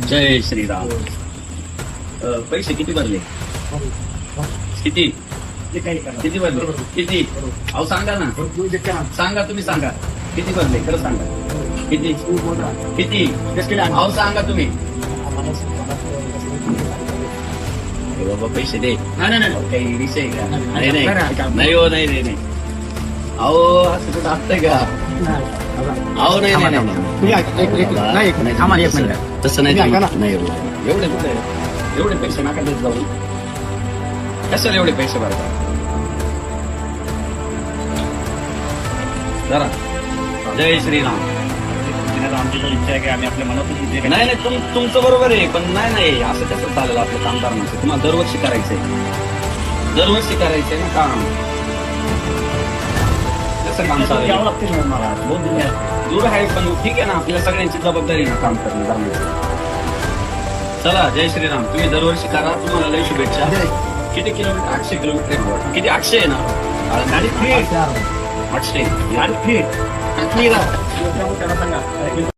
जय श्रीराम. पैसे किती भरले? किती किती भरले? किती? अहो सांगा ना, सांगा, तुम्ही सांगा किती भरले, खरं सांगा. किती किती? अहो सांगा तुम्ही. बाबा पैसे दे. नाही नाही काही विषय का? नाही नाही नाही हो, नाही नाही नाही. अहो असं कुठं असतंय का? अहो नाही नाही नाही, तसं नाही नाही. एवढे कुठे एवढे पैसे नका देत जाऊ. कशाला एवढे पैसे भरतात जरा. जय श्रीराम. आमची तर इच्छा आहे की आम्ही आपल्या मनातून जे नाही नाही तुमचं बरोबर आहे, पण नाही नाही असं कसं चालेल आपलं काम करण्याचं. तुम्हाला दरवर्षी करायचंय, दरवर्षी करायचंय ना काम. कसं काम चालेल? यावं लागते मला बहुत दूर आहे. दूर आहे पण ठीक आहे ना, आपल्या सगळ्यांची जबाबदारी ना काम करणं करण्याचं. चला जय श्रीराम. तुम्ही दरवर्षी करा, तुम्हाला लय शुभेच्छा. किती किलोमीटर? 800 किलोमीटर. किती? 800 आहे ना? गाडी फ्री 800 गाडी फ्री. त्याला सांगा